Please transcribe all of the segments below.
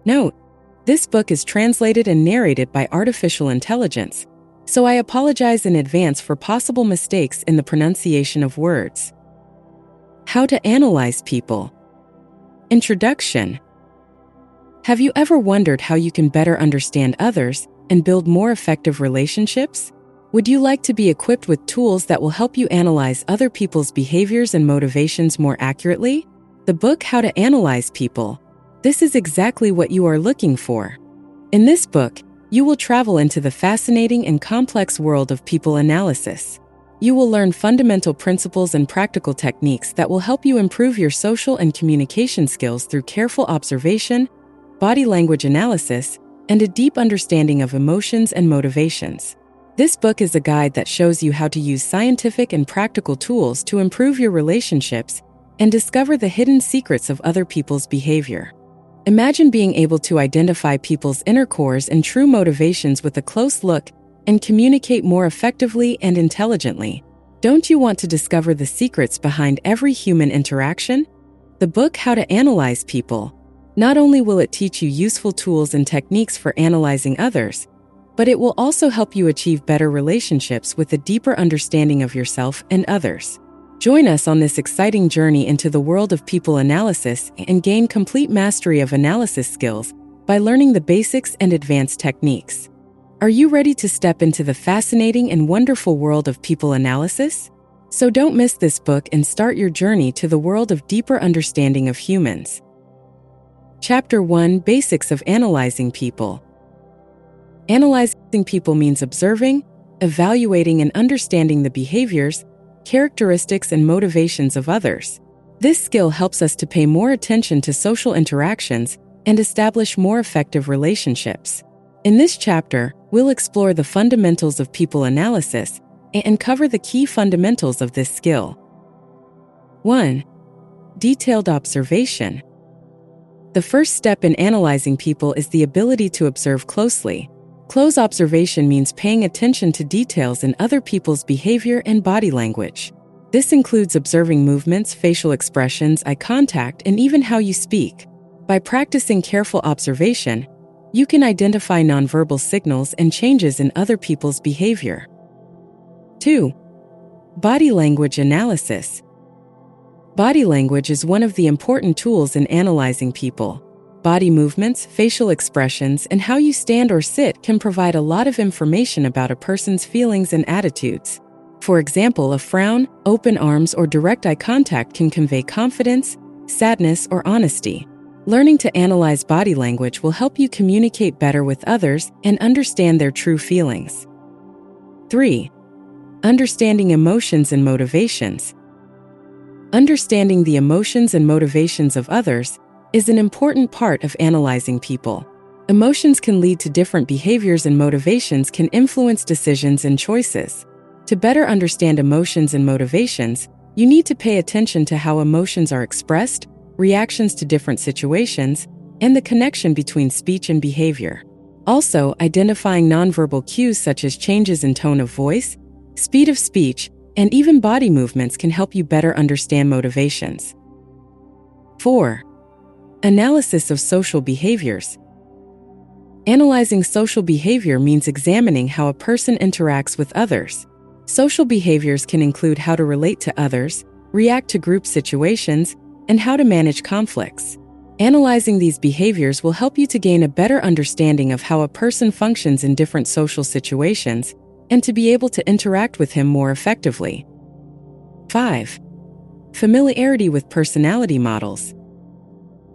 Note: this book is translated and narrated by artificial intelligence, so I apologize in advance for possible mistakes in the pronunciation of words. How to analyze people. Introduction. Have you ever wondered how you can better understand others and build more effective relationships? Would you like to be equipped with tools that will help you analyze other people's behaviors and motivations more accurately? The book How to Analyze People. This is exactly what you are looking for. In this book, you will travel into the fascinating and complex world of people analysis. You will learn fundamental principles and practical techniques that will help you improve your social and communication skills through careful observation, body language analysis, and a deep understanding of emotions and motivations. This book is a guide that shows you how to use scientific and practical tools to improve your relationships and discover the hidden secrets of other people's behavior. Imagine being able to identify people's inner cores and true motivations with a close look and communicate more effectively and intelligently. Don't you want to discover the secrets behind every human interaction? The book How to Analyze People. Not only will it teach you useful tools and techniques for analyzing others, but it will also help you achieve better relationships with a deeper understanding of yourself and others. Join us on this exciting journey into the world of people analysis and gain complete mastery of analysis skills by learning the basics and advanced techniques. Are you ready to step into the fascinating and wonderful world of people analysis? So don't miss this book and start your journey to the world of deeper understanding of humans. Chapter 1: Basics of Analyzing People. Analyzing people means observing, evaluating, and understanding the behaviors, characteristics, and motivations of others. This skill helps us to pay more attention to social interactions and establish more effective relationships. In this chapter, we'll explore the fundamentals of people analysis and cover the key fundamentals of this skill. 1. Detailed observation. The first step in analyzing people is the ability to observe closely. Close observation means paying attention to details in other people's behavior and body language. This includes observing movements, facial expressions, eye contact, and even how you speak. By practicing careful observation, you can identify nonverbal signals and changes in other people's behavior. 2. Body language analysis. Body language is one of the important tools in analyzing people. Body movements, facial expressions, and how you stand or sit can provide a lot of information about a person's feelings and attitudes. For example, a frown, open arms, or direct eye contact can convey confidence, sadness, or honesty. Learning to analyze body language will help you communicate better with others and understand their true feelings. 3. Understanding emotions and motivations. Understanding the emotions and motivations of others is an important part of analyzing people. Emotions can lead to different behaviors, and motivations can influence decisions and choices. To better understand emotions and motivations, you need to pay attention to how emotions are expressed, reactions to different situations, and the connection between speech and behavior. Also, identifying nonverbal cues such as changes in tone of voice, speed of speech, and even body movements can help you better understand motivations. 4. Analysis of social behaviors. Analyzing social behavior means examining how a person interacts with others. Social behaviors can include how to relate to others, react to group situations, and how to manage conflicts. Analyzing these behaviors will help you to gain a better understanding of how a person functions in different social situations and to be able to interact with him more effectively. 5. Familiarity with personality models.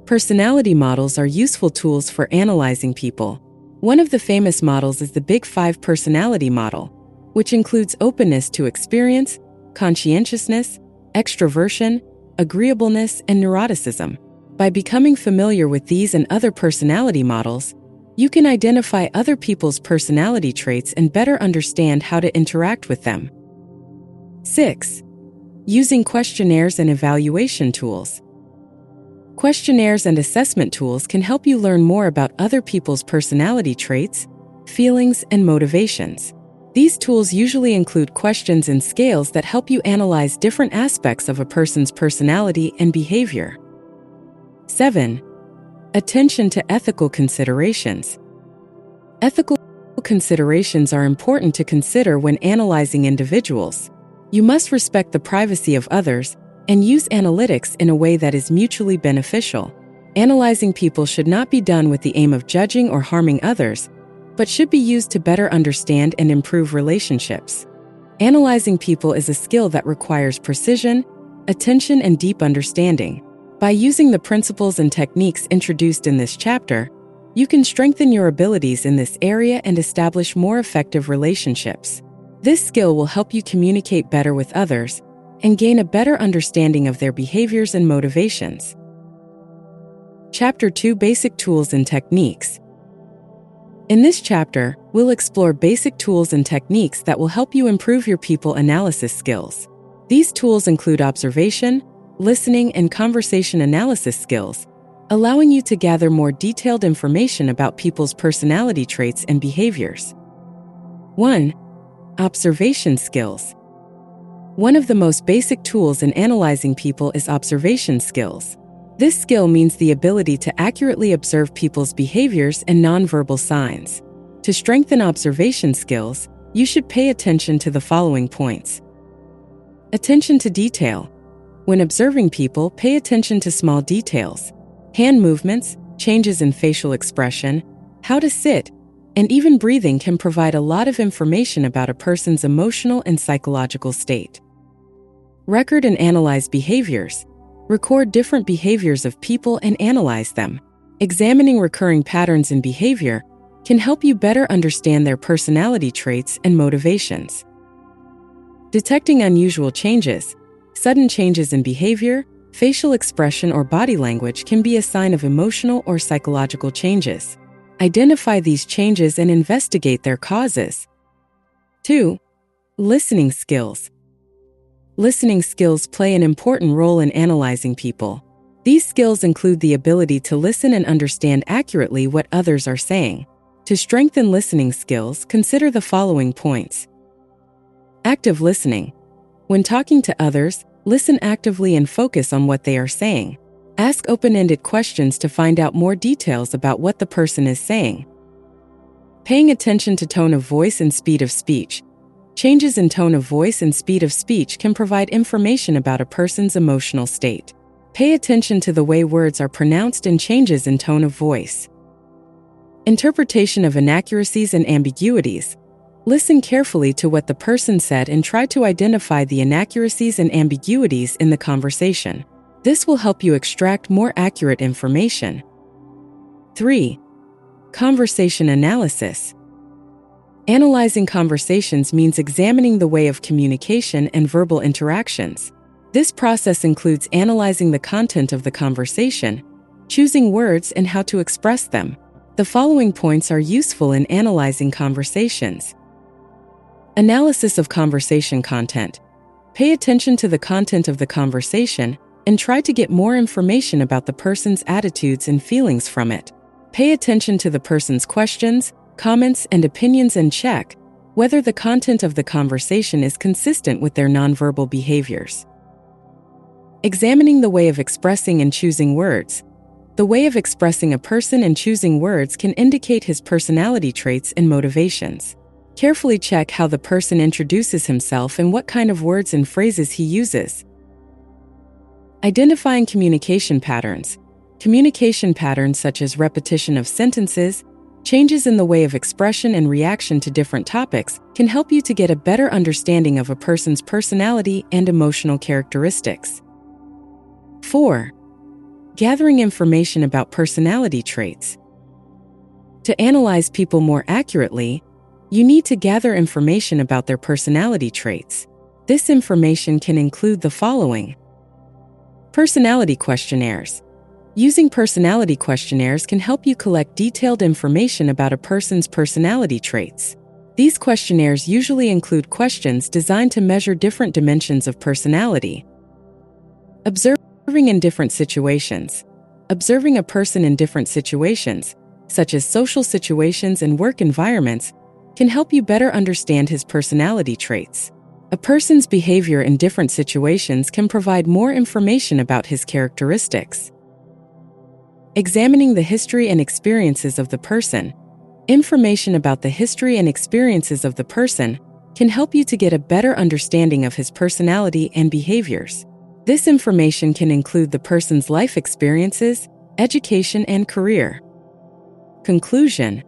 Personality models are useful tools for analyzing people. One of the famous models is the Big Five personality model, which includes openness to experience, conscientiousness, extroversion, agreeableness, and neuroticism. By becoming familiar with these and other personality models, you can identify other people's personality traits and better understand how to interact with them. 6. Using questionnaires and evaluation tools. Questionnaires and assessment tools can help you learn more about other people's personality traits, feelings, and motivations. These tools usually include questions and scales that help you analyze different aspects of a person's personality and behavior. 7. Attention to ethical considerations. Ethical considerations are important to consider when analyzing individuals. You must respect the privacy of others and use analytics in a way that is mutually beneficial. Analyzing people should not be done with the aim of judging or harming others, but should be used to better understand and improve relationships. Analyzing people is a skill that requires precision, attention, and deep understanding. By using the principles and techniques introduced in this chapter, you can strengthen your abilities in this area and establish more effective relationships. This skill will help you communicate better with others and gain a better understanding of their behaviors and motivations. Chapter 2: Basic Tools and Techniques. In this chapter, we'll explore basic tools and techniques that will help you improve your people analysis skills. These tools include observation, listening, and conversation analysis skills, allowing you to gather more detailed information about people's personality traits and behaviors. 1. Observation skills. One of the most basic tools in analyzing people is observation skills. This skill means the ability to accurately observe people's behaviors and nonverbal signs. To strengthen observation skills, you should pay attention to the following points. Attention to detail. When observing people, pay attention to small details. Hand movements, changes in facial expression, how to sit, and even breathing can provide a lot of information about a person's emotional and psychological state. Record and analyze behaviors. Record different behaviors of people and analyze them. Examining recurring patterns in behavior can help you better understand their personality traits and motivations. Detecting unusual changes. Sudden changes in behavior, facial expression, or body language can be a sign of emotional or psychological changes. Identify these changes and investigate their causes. 2. Listening skills. Listening skills play an important role in analyzing people. These skills include the ability to listen and understand accurately what others are saying. To strengthen listening skills, consider the following points. Active listening. When talking to others, listen actively and focus on what they are saying. Ask open-ended questions to find out more details about what the person is saying. Paying attention to tone of voice and speed of speech. Changes in tone of voice and speed of speech can provide information about a person's emotional state. Pay attention to the way words are pronounced and changes in tone of voice. Interpretation of inaccuracies and ambiguities. Listen carefully to what the person said and try to identify the inaccuracies and ambiguities in the conversation. This will help you extract more accurate information. 3. Conversation analysis. Analyzing conversations means examining the way of communication and verbal interactions. This process includes analyzing the content of the conversation, choosing words and how to express them. The following points are useful in analyzing conversations. Analysis of conversation content. Pay attention to the content of the conversation and try to get more information about the person's attitudes and feelings from it. Pay attention to the person's questions, comments, and opinions and check whether the content of the conversation is consistent with their nonverbal behaviors. Examining the way of expressing and choosing words. The way of expressing a person and choosing words can indicate his personality traits and motivations. Carefully check how the person introduces himself and what kind of words and phrases he uses. Identifying communication patterns. Communication patterns such as repetition of sentences, changes in the way of expression and reaction to different topics can help you to get a better understanding of a person's personality and emotional characteristics. 4. Gathering information about personality traits. To analyze people more accurately, you need to gather information about their personality traits. This information can include the following. Personality questionnaires. Using personality questionnaires can help you collect detailed information about a person's personality traits. These questionnaires usually include questions designed to measure different dimensions of personality. Observing in different situations. Observing a person in different situations, such as social situations and work environments, can help you better understand his personality traits. A person's behavior in different situations can provide more information about his characteristics. Examining the history and experiences of the person. Information about the history and experiences of the person can help you to get a better understanding of his personality and behaviors. This information can include the person's life experiences, education, and career. Conclusion.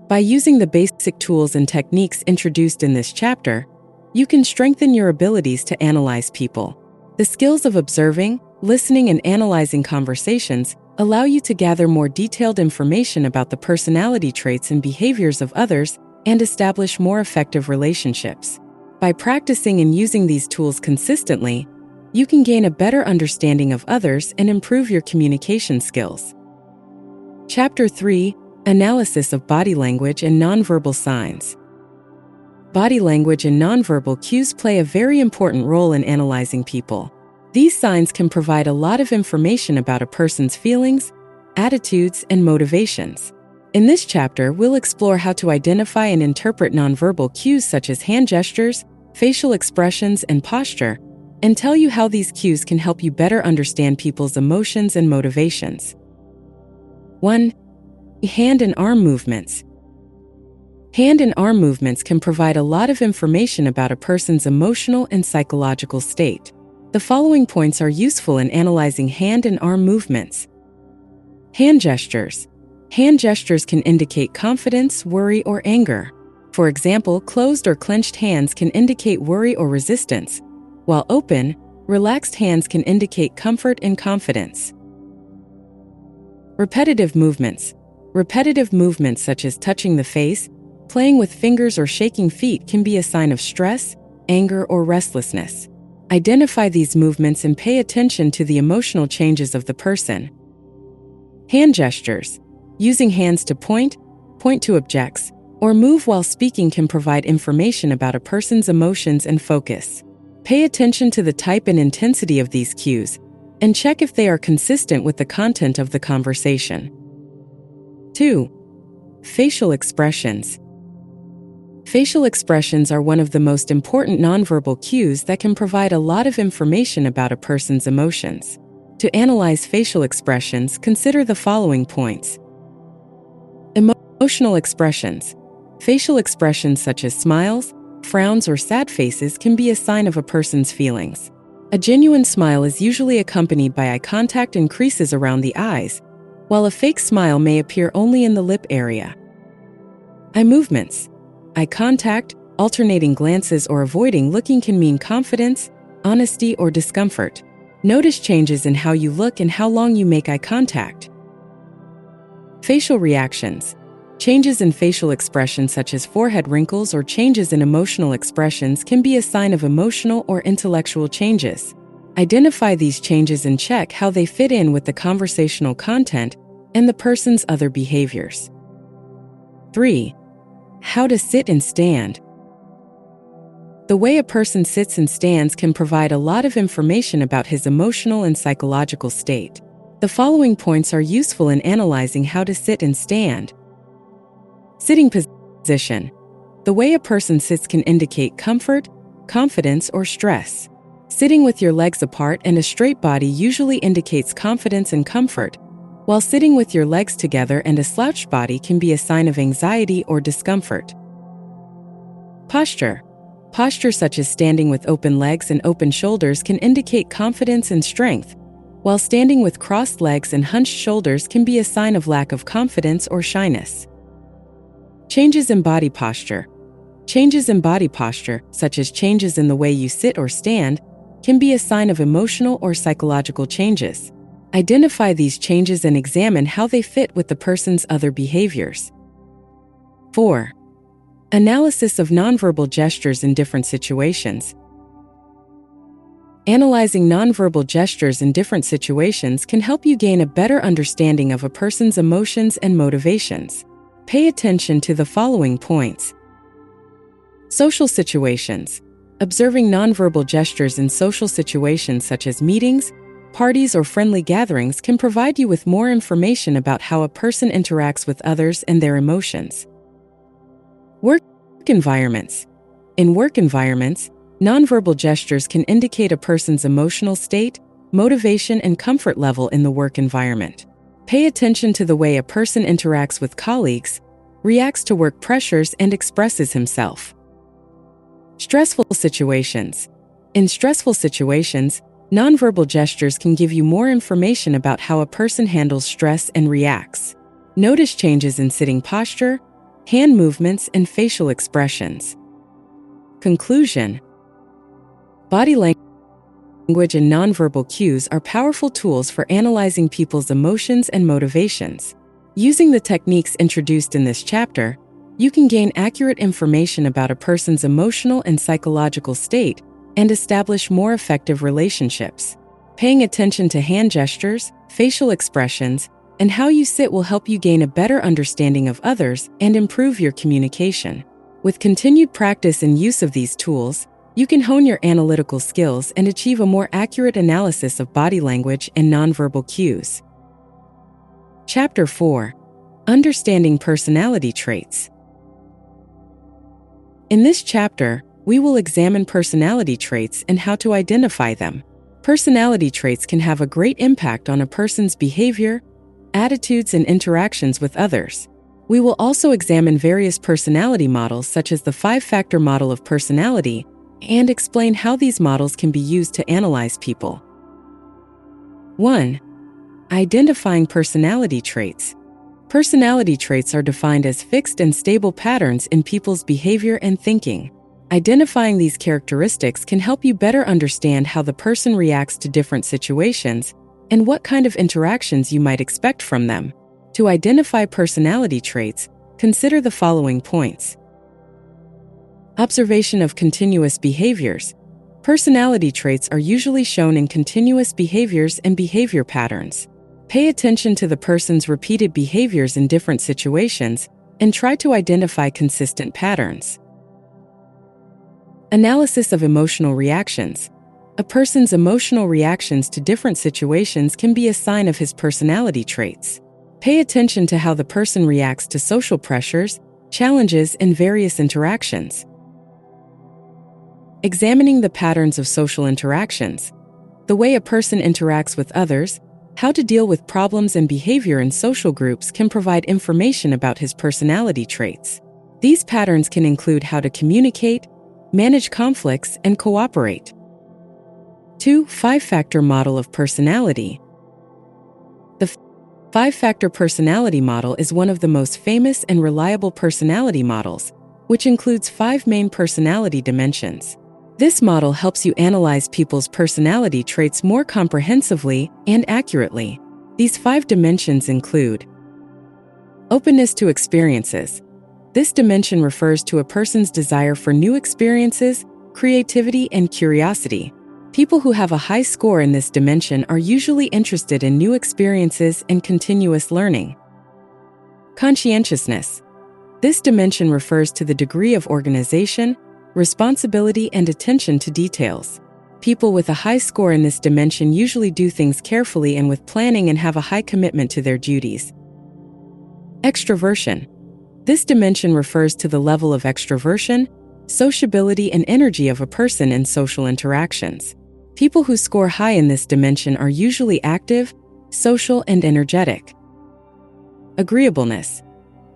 By using the basic tools and techniques introduced in this chapter, you can strengthen your abilities to analyze people. The skills of observing, listening, and analyzing conversations allow you to gather more detailed information about the personality traits and behaviors of others and establish more effective relationships. By practicing and using these tools consistently, you can gain a better understanding of others and improve your communication skills. Chapter 3: Analysis of Body Language and Nonverbal Signs. Body language and nonverbal cues play a very important role in analyzing people. These signs can provide a lot of information about a person's feelings, attitudes, and motivations. In this chapter, we'll explore how to identify and interpret nonverbal cues such as hand gestures, facial expressions, and posture, and tell you how these cues can help you better understand people's emotions and motivations. 1. Hand and arm movements. Hand and arm movements can provide a lot of information about a person's emotional and psychological state. The following points are useful in analyzing hand and arm movements. Hand gestures. Hand gestures can indicate confidence, worry, or anger. For example, closed or clenched hands can indicate worry or resistance, while open, relaxed hands can indicate comfort and confidence. Repetitive movements. Repetitive movements such as touching the face, playing with fingers, or shaking feet can be a sign of stress, anger, or restlessness. Identify these movements and pay attention to the emotional changes of the person. Hand gestures. Using hands to point to objects, or move while speaking can provide information about a person's emotions and focus. Pay attention to the type and intensity of these cues, and check if they are consistent with the content of the conversation. 2. Facial expressions. Facial expressions are one of the most important nonverbal cues that can provide a lot of information about a person's emotions. To analyze facial expressions, consider the following points. Emotional expressions. Facial expressions such as smiles, frowns, or sad faces can be a sign of a person's feelings. A genuine smile is usually accompanied by eye contact and creases around the eyes, while a fake smile may appear only in the lip area. Eye movements. Eye contact, alternating glances, or avoiding looking can mean confidence, honesty, or discomfort. Notice changes in how you look and how long you make eye contact. Facial reactions. Changes in facial expressions such as forehead wrinkles or changes in emotional expressions can be a sign of emotional or intellectual changes. Identify these changes and check how they fit in with the conversational content and the person's other behaviors. 3. How to sit and stand. The way a person sits and stands can provide a lot of information about his emotional and psychological state. The following points are useful in analyzing how to sit and stand. Sitting position. The way a person sits can indicate comfort, confidence, or stress. Sitting with your legs apart and a straight body usually indicates confidence and comfort, while sitting with your legs together and a slouched body can be a sign of anxiety or discomfort. Posture. Posture such as standing with open legs and open shoulders can indicate confidence and strength, while standing with crossed legs and hunched shoulders can be a sign of lack of confidence or shyness. Changes in body posture. Changes in body posture, such as changes in the way you sit or stand, can be a sign of emotional or psychological changes. Identify these changes and examine how they fit with the person's other behaviors. 4. Analysis of nonverbal gestures in different situations. Analyzing nonverbal gestures in different situations can help you gain a better understanding of a person's emotions and motivations. Pay attention to the following points. Social situations. Observing nonverbal gestures in social situations such as meetings, parties, or friendly gatherings can provide you with more information about how a person interacts with others and their emotions. Work environments. In work environments, nonverbal gestures can indicate a person's emotional state, motivation, and comfort level in the work environment. Pay attention to the way a person interacts with colleagues, reacts to work pressures, and expresses himself. Stressful situations. In stressful situations, nonverbal gestures can give you more information about how a person handles stress and reacts. Notice changes in sitting posture, hand movements, and facial expressions. Conclusion. Body language and nonverbal cues are powerful tools for analyzing people's emotions and motivations. Using the techniques introduced in this chapter, you can gain accurate information about a person's emotional and psychological state and establish more effective relationships. Paying attention to hand gestures, facial expressions, and how you sit will help you gain a better understanding of others and improve your communication. With continued practice and use of these tools, you can hone your analytical skills and achieve a more accurate analysis of body language and nonverbal cues. Chapter 4. Understanding personality traits. In this chapter, we will examine personality traits and how to identify them. Personality traits can have a great impact on a person's behavior, attitudes, and interactions with others. We will also examine various personality models such as the 5-factor model of personality and explain how these models can be used to analyze people. 1. Identifying personality traits. Personality traits are defined as fixed and stable patterns in people's behavior and thinking. Identifying these characteristics can help you better understand how the person reacts to different situations and what kind of interactions you might expect from them. To identify personality traits, consider the following points. Observation of continuous behaviors. Personality traits are usually shown in continuous behaviors and behavior patterns. Pay attention to the person's repeated behaviors in different situations and try to identify consistent patterns. Analysis of emotional reactions. A person's emotional reactions to different situations can be a sign of his personality traits. Pay attention to how the person reacts to social pressures, challenges, and various interactions. Examining the patterns of social interactions. The way a person interacts with others, how to deal with problems, and behavior in social groups can provide information about his personality traits. These patterns can include how to communicate, manage conflicts, and cooperate. 2. 5-factor model of personality. The 5-factor personality model is one of the most famous and reliable personality models, which includes 5 main personality dimensions. This model helps you analyze people's personality traits more comprehensively and accurately. These 5 dimensions include openness to experiences. This dimension refers to a person's desire for new experiences, creativity, and curiosity. People who have a high score in this dimension are usually interested in new experiences and continuous learning. Conscientiousness. This dimension refers to the degree of organization, responsibility, and attention to details. People with a high score in this dimension usually do things carefully and with planning and have a high commitment to their duties. Extroversion. This dimension refers to the level of extroversion, sociability, and energy of a person in social interactions. People who score high in this dimension are usually active, social, and energetic. Agreeableness.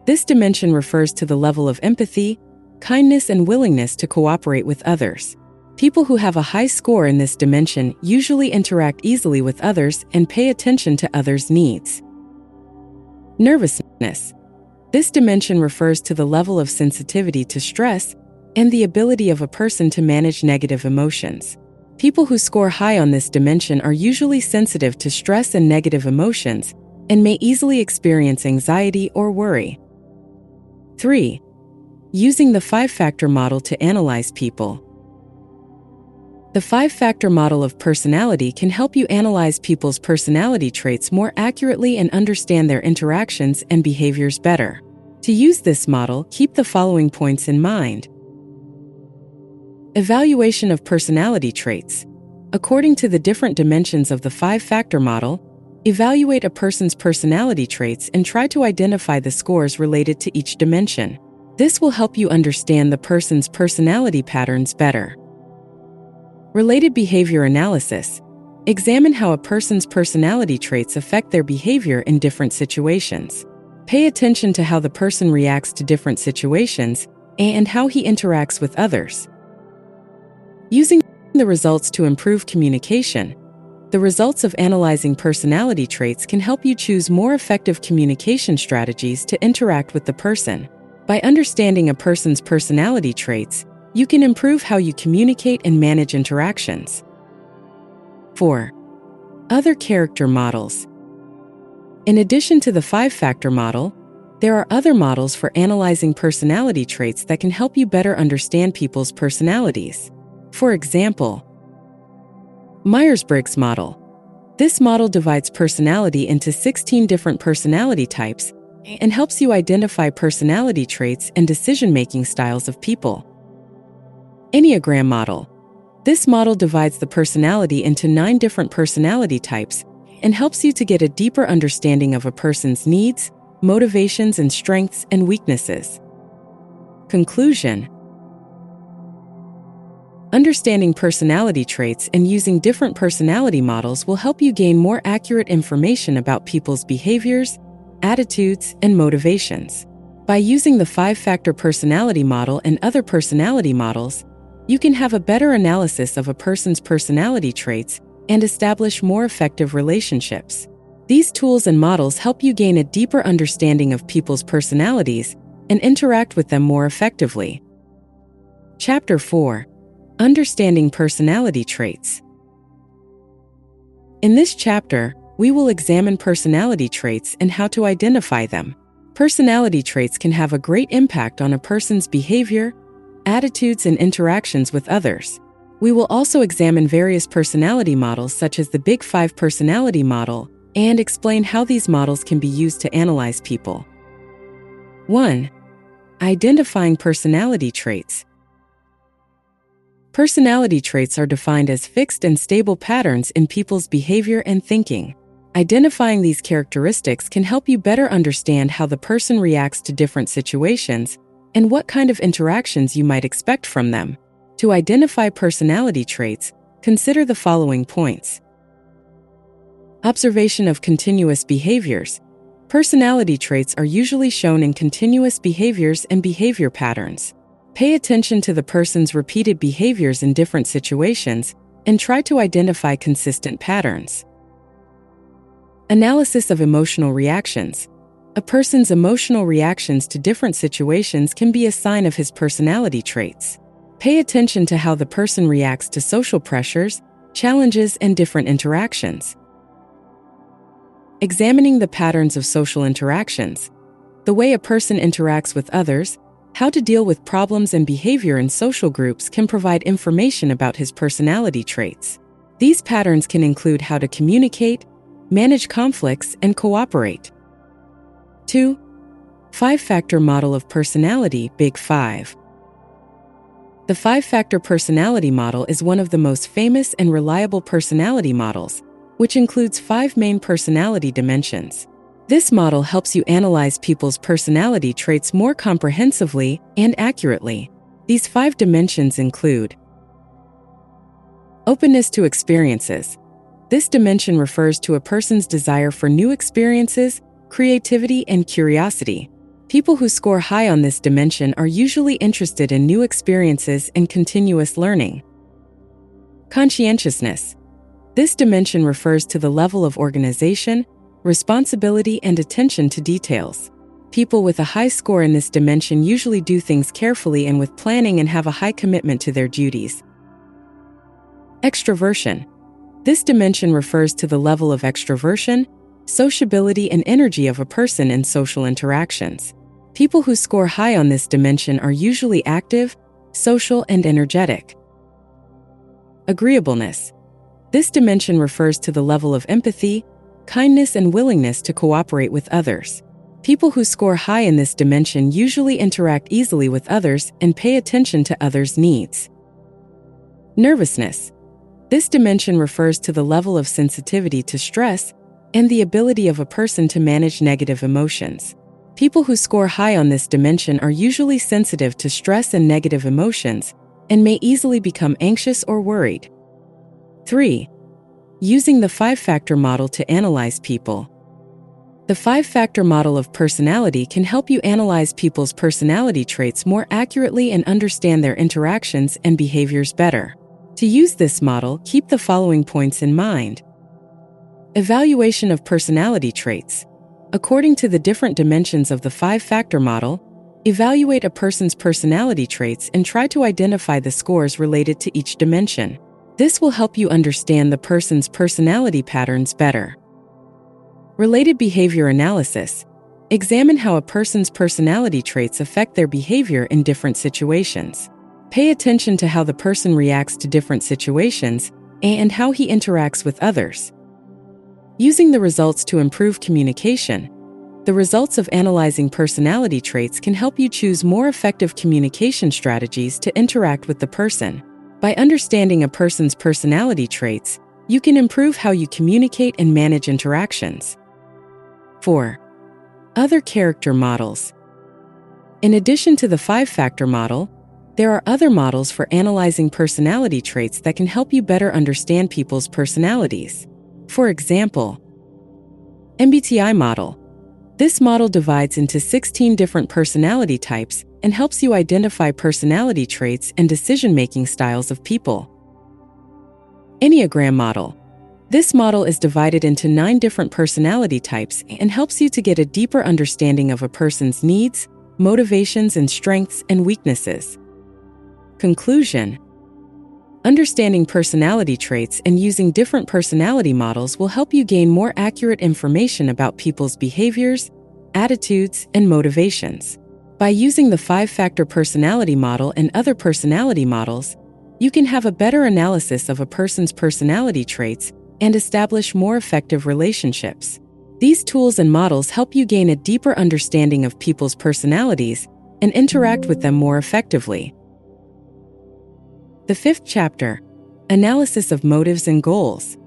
This dimension refers to the level of empathy, kindness, and willingness to cooperate with others. People who have a high score in this dimension usually interact easily with others and pay attention to others' needs. Nervousness. This dimension refers to the level of sensitivity to stress and the ability of a person to manage negative emotions. People who score high on this dimension are usually sensitive to stress and negative emotions and may easily experience anxiety or worry. 3. Using the 5-factor model to analyze people. The 5-factor model of personality can help you analyze people's personality traits more accurately and understand their interactions and behaviors better. To use this model, keep the following points in mind. Evaluation of personality traits. According to the different dimensions of the 5-factor model, evaluate a person's personality traits and try to identify the scores related to each dimension. This will help you understand the person's personality patterns better. Related behavior analysis. Examine how a person's personality traits affect their behavior in different situations. Pay attention to how the person reacts to different situations and how he interacts with others. Using the results to improve communication. The results of analyzing personality traits can help you choose more effective communication strategies to interact with the person. By understanding a person's personality traits, you can improve how you communicate and manage interactions. 4. Other character models. In addition to the 5-factor model, there are other models for analyzing personality traits that can help you better understand people's personalities. For example, Myers-Briggs model. This model divides personality into 16 different personality types and helps you identify personality traits and decision-making styles of people. Enneagram model. This model divides the personality into 9 different personality types and helps you to get a deeper understanding of a person's needs, motivations, and strengths and weaknesses. Conclusion. Understanding personality traits and using different personality models will help you gain more accurate information about people's behaviors, attitudes, and motivations. By using the 5-factor personality model and other personality models, you can have a better analysis of a person's personality traits and establish more effective relationships. These tools and models help you gain a deeper understanding of people's personalities and interact with them more effectively. Chapter 4. Understanding personality traits. In this chapter, we will examine personality traits and how to identify them. Personality traits can have a great impact on a person's behavior, attitudes, and interactions with others. We will also examine various personality models such as the Big 5 personality model and explain how these models can be used to analyze people. 1. Identifying personality traits. Personality traits are defined as fixed and stable patterns in people's behavior and thinking. Identifying these characteristics can help you better understand how the person reacts to different situations and what kind of interactions you might expect from them. To identify personality traits, consider the following points. Observation of continuous behaviors. Personality traits are usually shown in continuous behaviors and behavior patterns. Pay attention to the person's repeated behaviors in different situations and try to identify consistent patterns. Analysis of emotional reactions. A person's emotional reactions to different situations can be a sign of his personality traits. Pay attention to how the person reacts to social pressures, challenges, and different interactions. Examining the patterns of social interactions. The way a person interacts with others, how to deal with problems and behavior in social groups can provide information about his personality traits. These patterns can include how to communicate, manage conflicts, and cooperate. 2. 5-factor model of personality, Big 5. The 5-factor personality model is one of the most famous and reliable personality models, which includes 5 main personality dimensions. This model helps you analyze people's personality traits more comprehensively and accurately. These 5 dimensions include openness to experiences. This dimension refers to a person's desire for new experiences, creativity, and curiosity. People who score high on this dimension are usually interested in new experiences and continuous learning. Conscientiousness. This dimension refers to the level of organization, responsibility, and attention to details. People with a high score in this dimension usually do things carefully and with planning and have a high commitment to their duties. Extroversion. This dimension refers to the level of extroversion, sociability, and energy of a person in social interactions. People who score high on this dimension are usually active, social, and energetic. Agreeableness. This dimension refers to the level of empathy, kindness, and willingness to cooperate with others. People who score high in this dimension usually interact easily with others and pay attention to others' needs. Nervousness. This dimension refers to the level of sensitivity to stress and the ability of a person to manage negative emotions. People who score high on this dimension are usually sensitive to stress and negative emotions and may easily become anxious or worried. 3. Using the 5-factor model to analyze people. The 5-factor model of personality can help you analyze people's personality traits more accurately and understand their interactions and behaviors better. To use this model, keep the following points in mind. Evaluation of personality traits. According to the different dimensions of the 5-factor model, evaluate a person's personality traits and try to identify the scores related to each dimension. This will help you understand the person's personality patterns better. Related behavior analysis. Examine how a person's personality traits affect their behavior in different situations. Pay attention to how the person reacts to different situations and how he interacts with others. Using the results to improve communication. The results of analyzing personality traits can help you choose more effective communication strategies to interact with the person. By understanding a person's personality traits, you can improve how you communicate and manage interactions. 4. Other character models. In addition to the 5-factor model, there are other models for analyzing personality traits that can help you better understand people's personalities. For example, MBTI model. This model divides into 16 different personality types and helps you identify personality traits and decision-making styles of people. Enneagram model. This model is divided into 9 different personality types and helps you to get a deeper understanding of a person's needs, motivations, and strengths and weaknesses. Conclusion. Understanding personality traits and using different personality models will help you gain more accurate information about people's behaviors, attitudes, and motivations. By using the 5-factor personality model and other personality models, you can have a better analysis of a person's personality traits and establish more effective relationships. These tools and models help you gain a deeper understanding of people's personalities and interact with them more effectively. The 5th chapter, Analysis of Motives and Goals.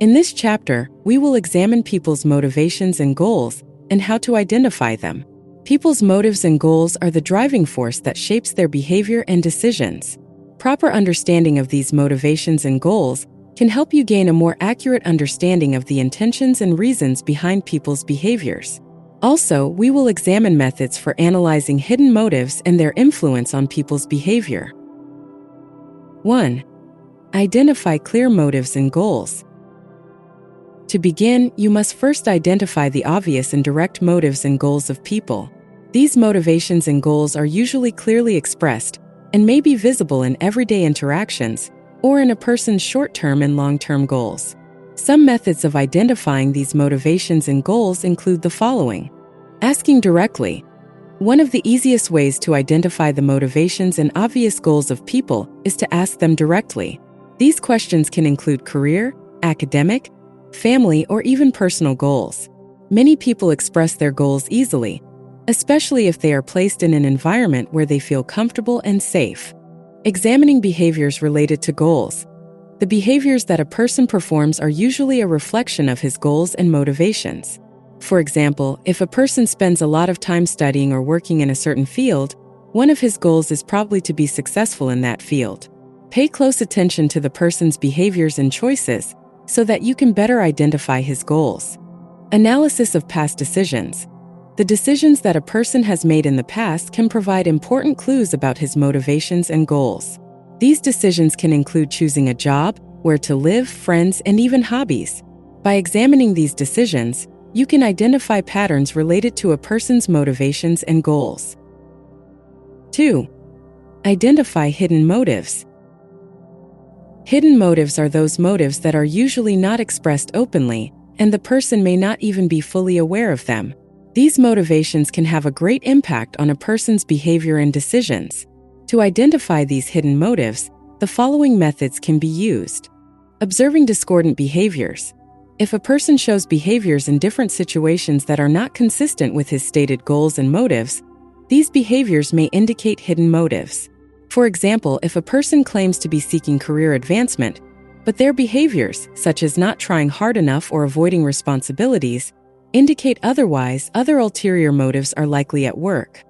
In this chapter, we will examine people's motivations and goals and how to identify them. People's motives and goals are the driving force that shapes their behavior and decisions. Proper understanding of these motivations and goals can help you gain a more accurate understanding of the intentions and reasons behind people's behaviors. Also, we will examine methods for analyzing hidden motives and their influence on people's behavior. 1. Identify clear motives and goals. To begin, you must first identify the obvious and direct motives and goals of people. These motivations and goals are usually clearly expressed and may be visible in everyday interactions or in a person's short-term and long-term goals. Some methods of identifying these motivations and goals include the following. Asking directly. One of the easiest ways to identify the motivations and obvious goals of people is to ask them directly. These questions can include career, academic, family, or even personal goals. Many people express their goals easily, especially if they are placed in an environment where they feel comfortable and safe. Examining behaviors related to goals. The behaviors that a person performs are usually a reflection of his goals and motivations. For example, if a person spends a lot of time studying or working in a certain field, one of his goals is probably to be successful in that field. Pay close attention to the person's behaviors and choices so that you can better identify his goals. Analysis of past decisions. The decisions that a person has made in the past can provide important clues about his motivations and goals. These decisions can include choosing a job, where to live, friends, and even hobbies. By examining these decisions, you can identify patterns related to a person's motivations and goals. 2. Identify hidden motives. Hidden motives are those motives that are usually not expressed openly, and the person may not even be fully aware of them. These motivations can have a great impact on a person's behavior and decisions. To identify these hidden motives, the following methods can be used. Observing discordant behaviors. If a person shows behaviors in different situations that are not consistent with his stated goals and motives, these behaviors may indicate hidden motives. For example, if a person claims to be seeking career advancement, but their behaviors, such as not trying hard enough or avoiding responsibilities, indicate otherwise, other ulterior motives are likely at work.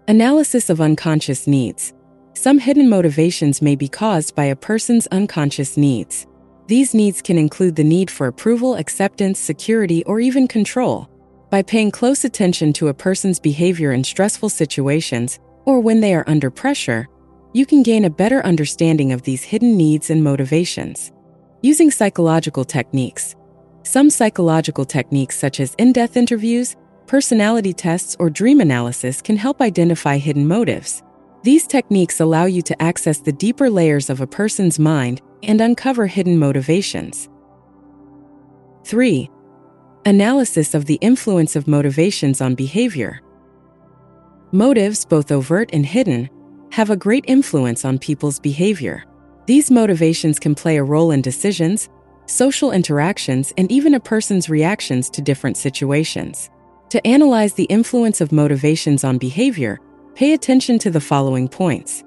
Analysis of unconscious needs. Some hidden motivations may be caused by a person's unconscious needs. These needs can include the need for approval, acceptance, security, or even control. By paying close attention to a person's behavior in stressful situations or when they are under pressure, you can gain a better understanding of these hidden needs and motivations. Using psychological techniques. Some psychological techniques such as in-depth interviews, personality tests, or dream analysis can help identify hidden motives. These techniques allow you to access the deeper layers of a person's mind and uncover hidden motivations. 3. Analysis of the influence of motivations on behavior. Motives, both overt and hidden, have a great influence on people's behavior. These motivations can play a role in decisions, social interactions, and even a person's reactions to different situations. To analyze the influence of motivations on behavior, pay attention to the following points.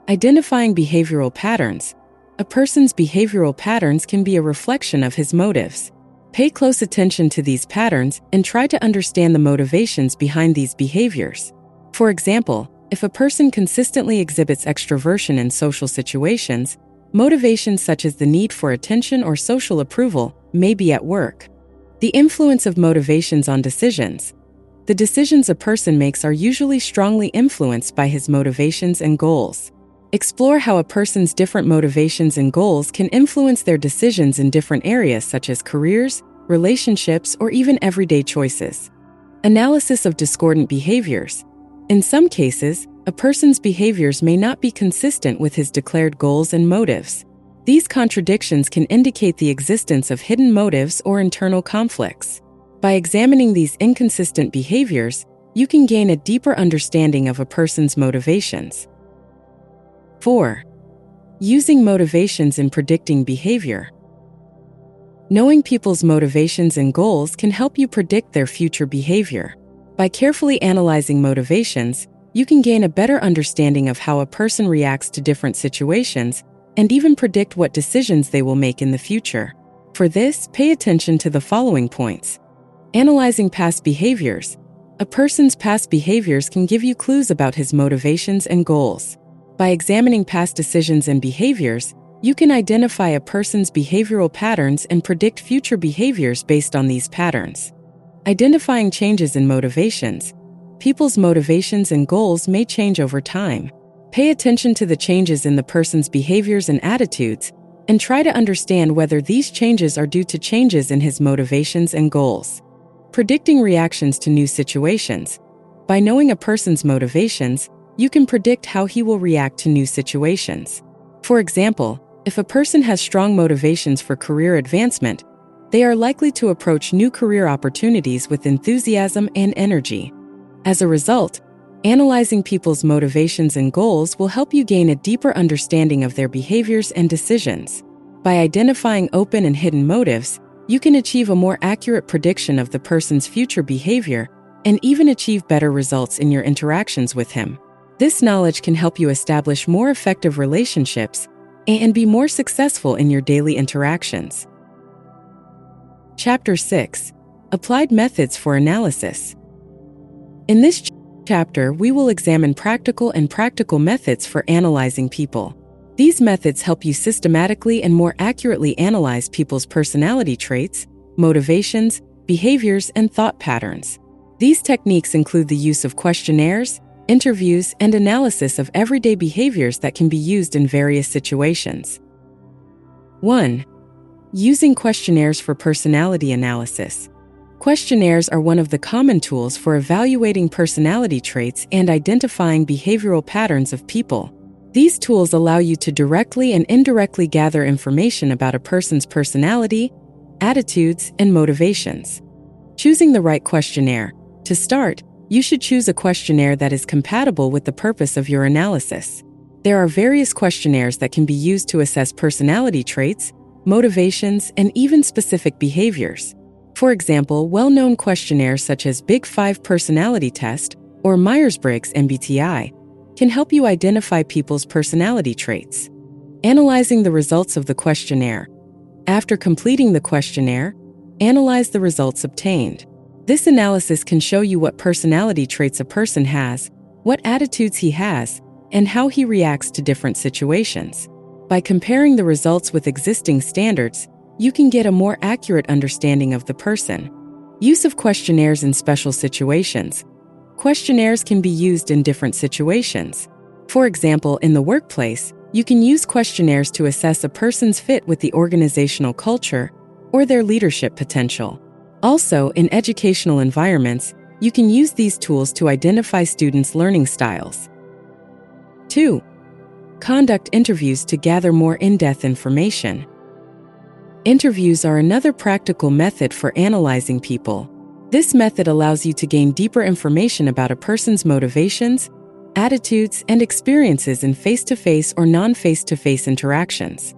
Identifying behavioral patterns. A person's behavioral patterns can be a reflection of his motives. Pay close attention to these patterns and try to understand the motivations behind these behaviors. For example, if a person consistently exhibits extroversion in social situations, motivations such as the need for attention or social approval may be at work. The influence of motivations on decisions. The decisions a person makes are usually strongly influenced by his motivations and goals. Explore how a person's different motivations and goals can influence their decisions in different areas such as careers, relationships, or even everyday choices. Analysis of discordant behaviors. In some cases, a person's behaviors may not be consistent with his declared goals and motives. These contradictions can indicate the existence of hidden motives or internal conflicts. By examining these inconsistent behaviors, you can gain a deeper understanding of a person's motivations. 4. Using motivations in predicting behavior. Knowing people's motivations and goals can help you predict their future behavior. By carefully analyzing motivations, you can gain a better understanding of how a person reacts to different situations and even predict what decisions they will make in the future. For this, pay attention to the following points. Analyzing past behaviors. A person's past behaviors can give you clues about his motivations and goals. By examining past decisions and behaviors, you can identify a person's behavioral patterns and predict future behaviors based on these patterns. Identifying changes in motivations. People's motivations and goals may change over time. Pay attention to the changes in the person's behaviors and attitudes, and try to understand whether these changes are due to changes in his motivations and goals. Predicting reactions to new situations. By knowing a person's motivations, you can predict how he will react to new situations. For example, if a person has strong motivations for career advancement, they are likely to approach new career opportunities with enthusiasm and energy. As a result, analyzing people's motivations and goals will help you gain a deeper understanding of their behaviors and decisions. By identifying open and hidden motives, you can achieve a more accurate prediction of the person's future behavior and even achieve better results in your interactions with him. This knowledge can help you establish more effective relationships and be more successful in your daily interactions. Chapter 6. Applied Methods for Analysis. In this chapter, we will examine practical methods for analyzing people. These methods help you systematically and more accurately analyze people's personality traits, motivations, behaviors, and thought patterns. These techniques include the use of questionnaires, interviews, and analysis of everyday behaviors that can be used in various situations. 1. Using questionnaires for personality analysis. Questionnaires are one of the common tools for evaluating personality traits and identifying behavioral patterns of people. These tools allow you to directly and indirectly gather information about a person's personality, attitudes, and motivations. Choosing the right questionnaire. To start, you should choose a questionnaire that is compatible with the purpose of your analysis. There are various questionnaires that can be used to assess personality traits, motivations, and even specific behaviors. For example, well-known questionnaires such as Big 5 Personality Test or Myers-Briggs MBTI can help you identify people's personality traits. Analyzing the results of the questionnaire. After completing the questionnaire, analyze the results obtained. This analysis can show you what personality traits a person has, what attitudes he has, and how he reacts to different situations. By comparing the results with existing standards, you can get a more accurate understanding of the person. Use of questionnaires in special situations. Questionnaires can be used in different situations. For example, in the workplace, you can use questionnaires to assess a person's fit with the organizational culture or their leadership potential. Also, in educational environments, you can use these tools to identify students' learning styles. 2. Conduct interviews to gather more in-depth information. Interviews are another practical method for analyzing people. This method allows you to gain deeper information about a person's motivations, attitudes, and experiences in face-to-face or non-face-to-face interactions.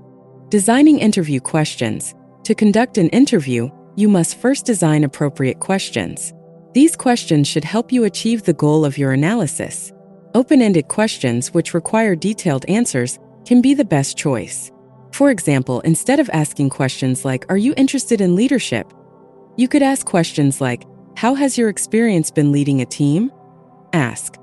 Designing interview questions. To conduct an interview, you must first design appropriate questions. These questions should help you achieve the goal of your analysis. Open-ended questions which require detailed answers can be the best choice. For example, instead of asking questions like, "Are you interested in leadership?" you could ask questions like, "How has your experience been leading a team?" Ask.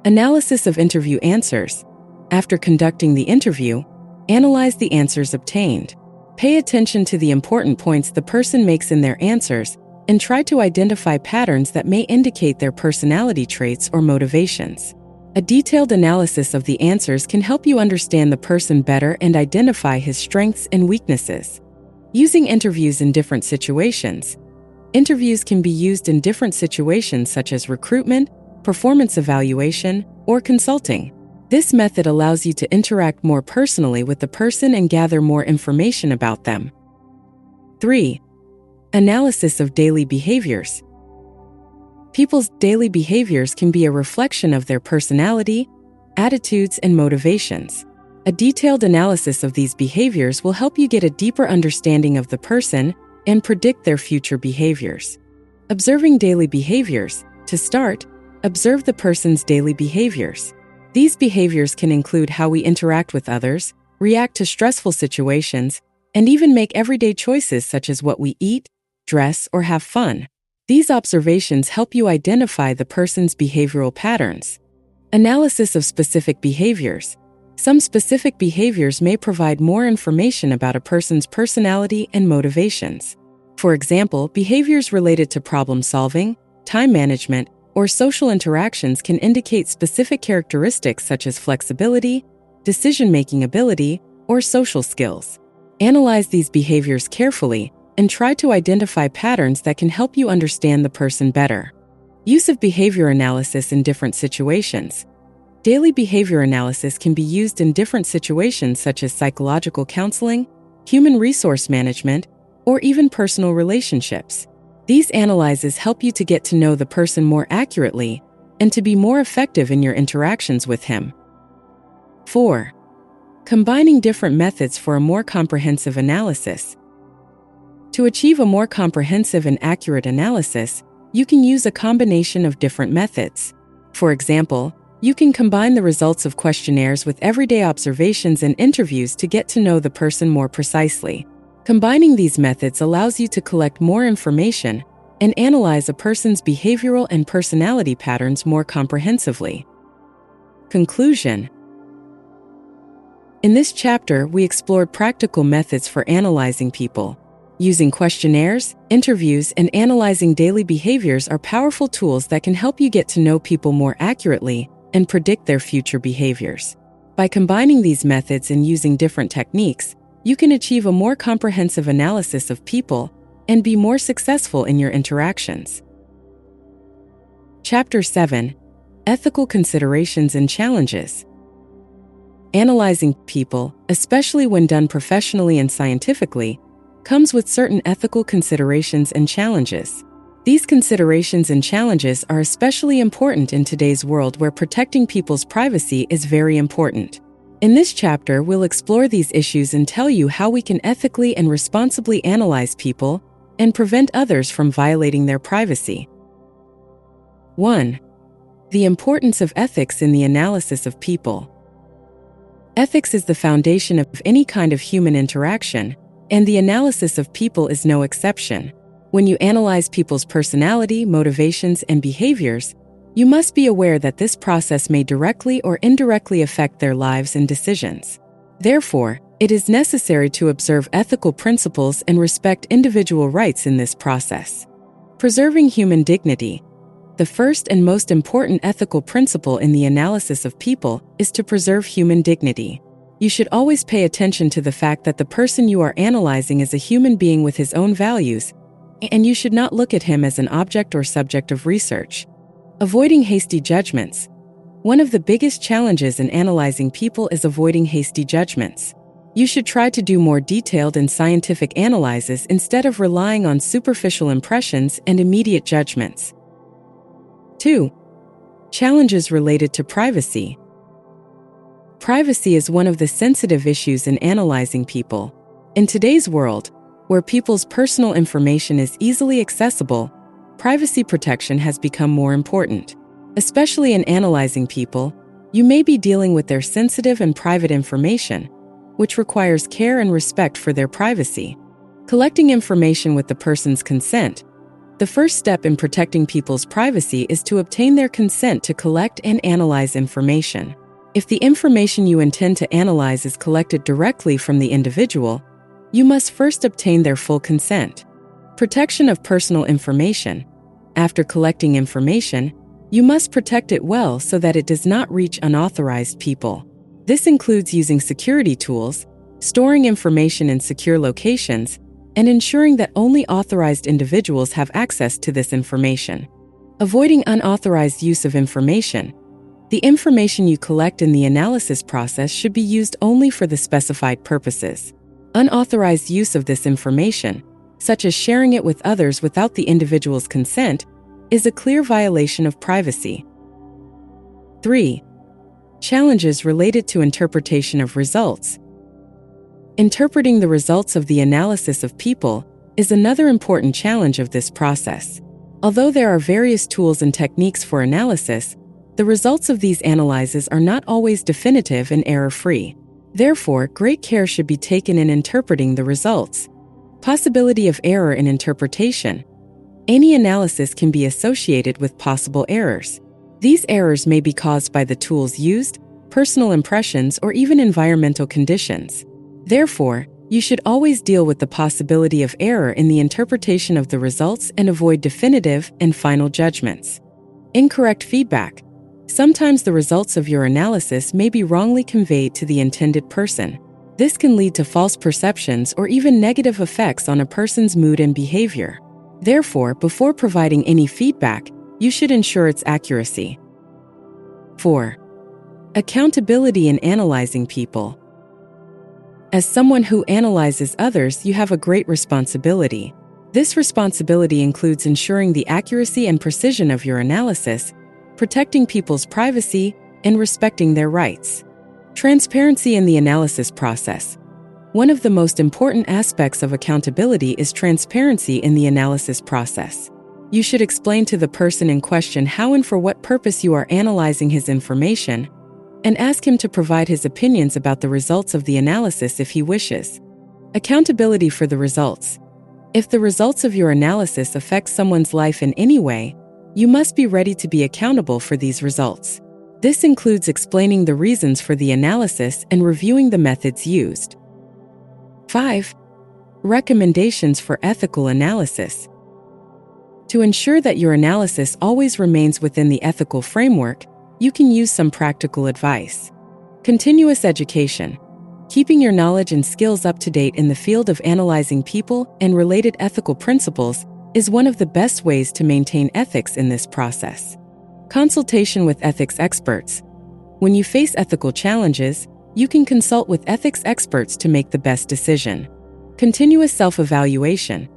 Analysis of interview answers. After conducting the interview, analyze the answers obtained. Pay attention to the important points the person makes in their answers and try to identify patterns that may indicate their personality traits or motivations. A detailed analysis of the answers can help you understand the person better and identify his strengths and weaknesses. Using interviews in different situations. Interviews can be used in different situations such as recruitment, performance evaluation, or consulting. This method allows you to interact more personally with the person and gather more information about them. 3. Analysis of daily behaviors. People's daily behaviors can be a reflection of their personality, attitudes, and motivations. A detailed analysis of these behaviors will help you get a deeper understanding of the person and predict their future behaviors. Observing daily behaviors. To start, observe the person's daily behaviors. These behaviors can include how we interact with others, react to stressful situations, and even make everyday choices such as what we eat, dress, or have fun. These observations help you identify the person's behavioral patterns. Analysis of specific behaviors. Some specific behaviors may provide more information about a person's personality and motivations. For example, behaviors related to problem solving, time management, or social interactions can indicate specific characteristics such as flexibility, decision-making ability, or social skills. Analyze these behaviors carefully and try to identify patterns that can help you understand the person better. Use of behavior analysis in different situations. Daily behavior analysis can be used in different situations such as psychological counseling, human resource management, or even personal relationships. These analyses help you to get to know the person more accurately and to be more effective in your interactions with him. 4. Combining different methods for a more comprehensive analysis. To achieve a more comprehensive and accurate analysis, you can use a combination of different methods. For example, you can combine the results of questionnaires with everyday observations and interviews to get to know the person more precisely. Combining these methods allows you to collect more information and analyze a person's behavioral and personality patterns more comprehensively. Conclusion. In this chapter, we explored practical methods for analyzing people. Using questionnaires, interviews, and analyzing daily behaviors are powerful tools that can help you get to know people more accurately and predict their future behaviors. By combining these methods and using different techniques, you can achieve a more comprehensive analysis of people and be more successful in your interactions. Chapter 7. Ethical Considerations and Challenges. Analyzing people, especially when done professionally and scientifically, comes with certain ethical considerations and challenges. These considerations and challenges are especially important in today's world where protecting people's privacy is very important. In this chapter, we'll explore these issues and tell you how we can ethically and responsibly analyze people and prevent others from violating their privacy. 1. The importance of ethics in the analysis of people. Ethics is the foundation of any kind of human interaction, and the analysis of people is no exception. When you analyze people's personality, motivations, and behaviors, you must be aware that this process may directly or indirectly affect their lives and decisions. Therefore, It is necessary to observe ethical principles and respect individual rights in this process. Preserving human dignity. The first and most important ethical principle in the analysis of people is to preserve human dignity. You should always pay attention to the fact that the person you are analyzing is a human being with his own values, and you should not look at him as an object or subject of research. Avoiding hasty judgments. One of the biggest challenges in analyzing people is avoiding hasty judgments. You should try to do more detailed and scientific analyses instead of relying on superficial impressions and immediate judgments. 2. Challenges related to privacy. Privacy is one of the sensitive issues in analyzing people. In today's world, where people's personal information is easily accessible, privacy protection has become more important. Especially in analyzing people, you may be dealing with their sensitive and private information, which requires care and respect for their privacy. Collecting information with the person's consent. The first step in protecting people's privacy is to obtain their consent to collect and analyze information. If the information you intend to analyze is collected directly from the individual, you must first obtain their full consent. Protection of personal information. After collecting information, you must protect it well so that it does not reach unauthorized people. This includes using security tools, storing information in secure locations, and ensuring that only authorized individuals have access to this information. Avoiding unauthorized use of information. The information you collect in the analysis process should be used only for the specified purposes. Unauthorized use of this information, such as sharing it with others without the individual's consent, is a clear violation of privacy. 3. Challenges related to interpretation of results. Interpreting the results of the analysis of people is another important challenge of this process. Although there are various tools and techniques for analysis, the results of these analyses are not always definitive and error-free. Therefore, great care should be taken in interpreting the results. Possibility of error in interpretation. Any analysis can be associated with possible errors. These errors may be caused by the tools used, personal impressions, or even environmental conditions. Therefore, you should always deal with the possibility of error in the interpretation of the results and avoid definitive and final judgments. Incorrect feedback. Sometimes the results of your analysis may be wrongly conveyed to the intended person. This can lead to false perceptions or even negative effects on a person's mood and behavior. Therefore, before providing any feedback, you should ensure its accuracy. 4. Accountability in analyzing people. As someone who analyzes others, you have a great responsibility. This responsibility includes ensuring the accuracy and precision of your analysis, protecting people's privacy, and respecting their rights. Transparency in the analysis process. One of the most important aspects of accountability is transparency in the analysis process. You should explain to the person in question how and for what purpose you are analyzing his information, and ask him to provide his opinions about the results of the analysis if he wishes. Accountability for the results. If the results of your analysis affect someone's life in any way, you must be ready to be accountable for these results. This includes explaining the reasons for the analysis and reviewing the methods used. 5. Recommendations for ethical analysis. To ensure that your analysis always remains within the ethical framework, you can use some practical advice. Continuous education. Keeping your knowledge and skills up to date in the field of analyzing people and related ethical principles is one of the best ways to maintain ethics in this process. Consultation with ethics experts. When you face ethical challenges, you can consult with ethics experts to make the best decision. Continuous self-evaluation.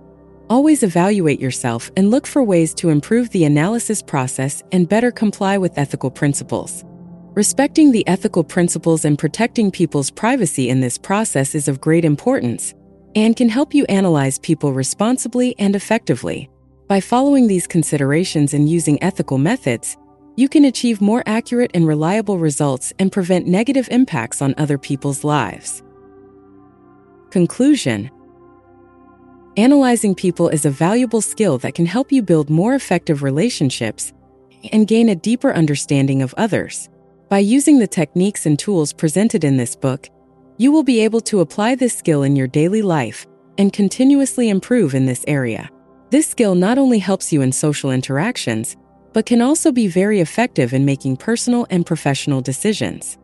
Always evaluate yourself and look for ways to improve the analysis process and better comply with ethical principles. Respecting the ethical principles and protecting people's privacy in this process is of great importance and can help you analyze people responsibly and effectively. By following these considerations and using ethical methods, you can achieve more accurate and reliable results and prevent negative impacts on other people's lives. Conclusion. Analyzing people is a valuable skill that can help you build more effective relationships and gain a deeper understanding of others. By using the techniques and tools presented in this book, You will be able to apply this skill in your daily life and continuously improve in this area. This skill not only helps you in social interactions, but can also be very effective in making personal and professional decisions.